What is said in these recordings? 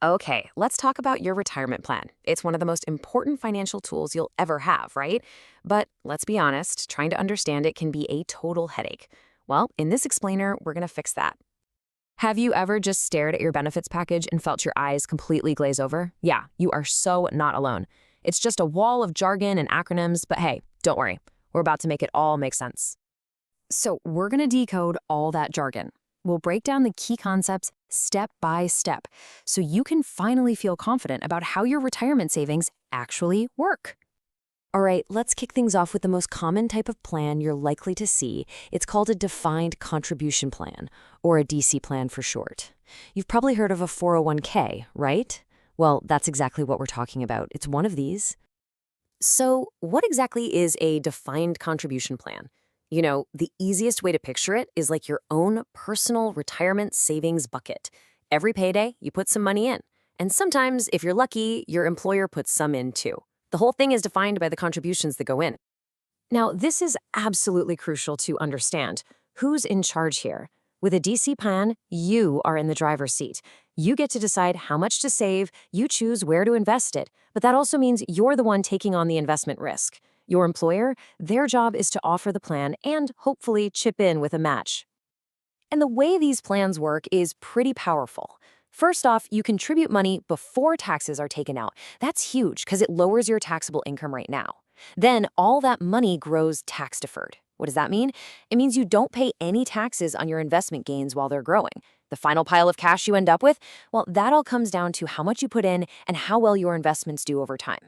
Okay, let's talk about your retirement plan. It's one of the most important financial tools you'll ever have, right? But let's be honest, trying to understand it can be a total headache. Well, in this explainer, we're going to fix that. Have you ever just stared at your benefits package and felt your eyes completely glaze over? Yeah, you are so not alone. It's just a wall of jargon and acronyms, but hey, don't worry. We're about to make it all make sense. So, we're going to decode all that jargon. We'll break down the key concepts step by step so you can finally feel confident about how your retirement savings actually work. All right, let's kick things off with the most common type of plan you're likely to see. It's called a defined contribution plan, or a DC plan for short. You've probably heard of a 401k, right? Well, that's exactly what we're talking about. It's one of these. So, what exactly is a defined contribution plan? The easiest way to picture it is like your own personal retirement savings bucket. Every payday, you put some money in. And sometimes, if you're lucky, your employer puts some in too. The whole thing is defined by the contributions that go in. Now, this is absolutely crucial to understand. Who's in charge here? With a DC plan, you are in the driver's seat. You get to decide how much to save, you choose where to invest it, but that also means you're the one taking on the investment risk. Your employer, their job is to offer the plan and hopefully chip in with a match. And the way these plans work is pretty powerful. First off, you contribute money before taxes are taken out. That's huge because it lowers your taxable income right now. Then all that money grows tax deferred. What does that mean? It means you don't pay any taxes on your investment gains while they're growing. The final pile of cash you end up with, well, that all comes down to how much you put in and how well your investments do over time.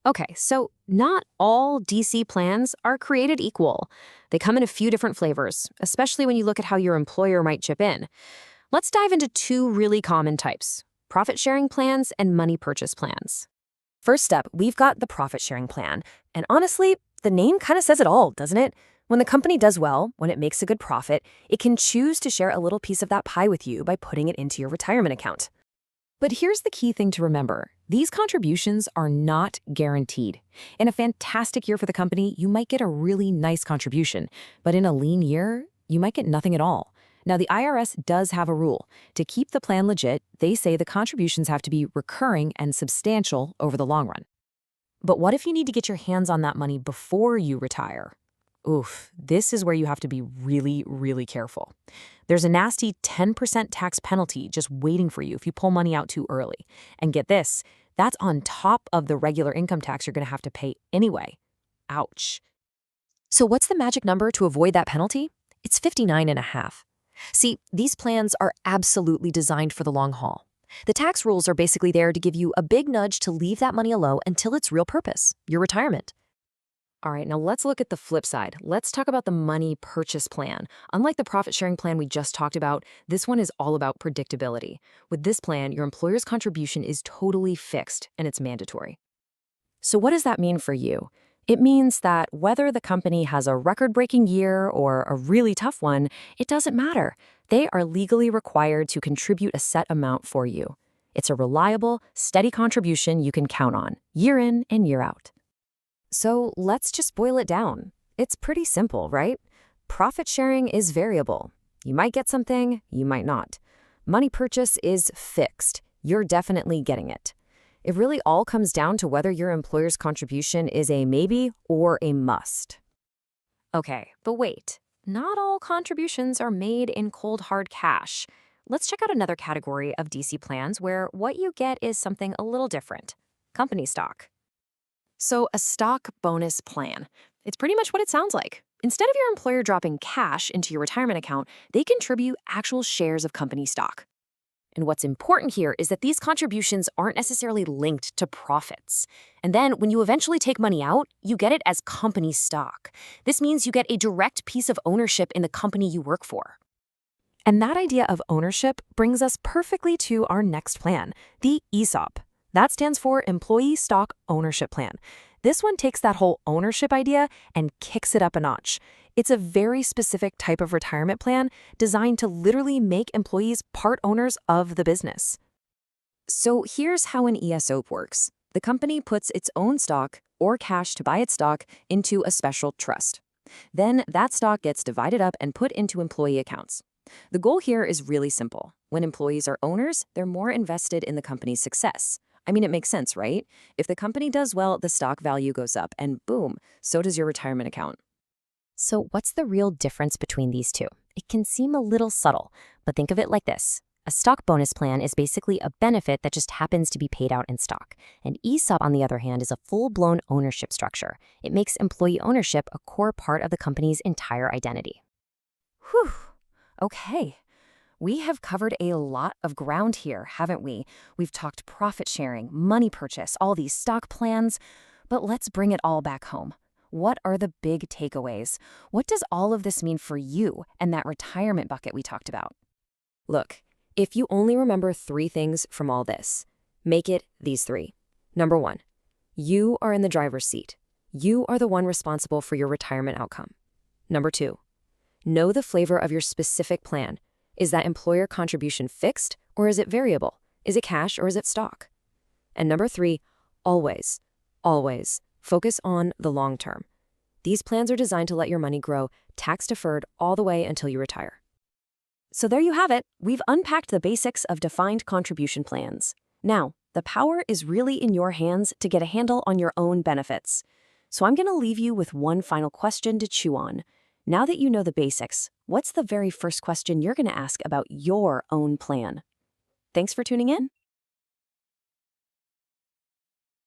Okay, so not all DC plans are created equal. They come in a few different flavors, especially when you look at how your employer might chip in. Let's dive into two really common types: profit sharing plans and money purchase plans. First up, we've got the profit sharing plan. And honestly, the name kind of says it all, doesn't it? When the company does well, when it makes a good profit, it can choose to share a little piece of that pie with you by putting it into your retirement account. But here's the key thing to remember. These contributions are not guaranteed. In a fantastic year for the company, you might get a really nice contribution, but in a lean year, you might get nothing at all. Now, the IRS does have a rule. To keep the plan legit, they say the contributions have to be recurring and substantial over the long run. But what if you need to get your hands on that money before you retire? Oof, this is where you have to be really, really careful. There's a nasty 10% tax penalty just waiting for you if you pull money out too early. And get this, that's on top of the regular income tax you're going to have to pay anyway. Ouch. So what's the magic number to avoid that penalty? It's 59 and a half. See, these plans are absolutely designed for the long haul. The tax rules are basically there to give you a big nudge to leave that money alone until its real purpose, your retirement. All right, now let's look at the flip side. Let's talk about the money purchase plan. Unlike the profit sharing plan we just talked about, this one is all about predictability. With this plan, your employer's contribution is totally fixed and it's mandatory. So what does that mean for you? It means that whether the company has a record-breaking year or a really tough one, it doesn't matter. They are legally required to contribute a set amount for you. It's a reliable, steady contribution you can count on, year in and year out. So let's just boil it down. It's pretty simple, right? Profit sharing is variable. You might get something, you might not. Money purchase is fixed. You're definitely getting it. It really all comes down to whether your employer's contribution is a maybe or a must. Okay, but wait. Not all contributions are made in cold hard cash. Let's check out another category of DC plans where what you get is something a little different: company stock. So, a stock bonus plan. It's pretty much what it sounds like. Instead of your employer dropping cash into your retirement account, they contribute actual shares of company stock. And what's important here is that these contributions aren't necessarily linked to profits. And then when you eventually take money out, you get it as company stock. This means you get a direct piece of ownership in the company you work for. And that idea of ownership brings us perfectly to our next plan, the ESOP. That stands for Employee Stock Ownership Plan. This one takes that whole ownership idea and kicks it up a notch. It's a very specific type of retirement plan designed to literally make employees part owners of the business. So here's how an ESOP works. The company puts its own stock or cash to buy its stock into a special trust. Then that stock gets divided up and put into employee accounts. The goal here is really simple. When employees are owners, they're more invested in the company's success. I mean, it makes sense, right? If the company does well, the stock value goes up, and boom, so does your retirement account. So, what's the real difference between these two? It can seem a little subtle, but think of it like this. A stock bonus plan is basically a benefit that just happens to be paid out in stock. And ESOP, on the other hand, is a full-blown ownership structure. It makes employee ownership a core part of the company's entire identity. Whew. Okay. We have covered a lot of ground here, haven't we? We've talked profit sharing, money purchase, all these stock plans. But let's bring it all back home. What are the big takeaways? What does all of this mean for you and that retirement bucket we talked about? Look, if you only remember 3 things from all this, make it these 3. Number 1, you are in the driver's seat. You are the one responsible for your retirement outcome. Number 2, know the flavor of your specific plan. Is that employer contribution fixed or is it variable? Is it cash or is it stock? And number 3, always focus on the long term. These plans are designed to let your money grow tax-deferred all the way until you retire. So there you have it. We've unpacked the basics of defined contribution plans. Now, the power is really in your hands to get a handle on your own benefits. So I'm going to leave you with one final question to chew on. Now that you know the basics, what's the very first question you're going to ask about your own plan? Thanks for tuning in.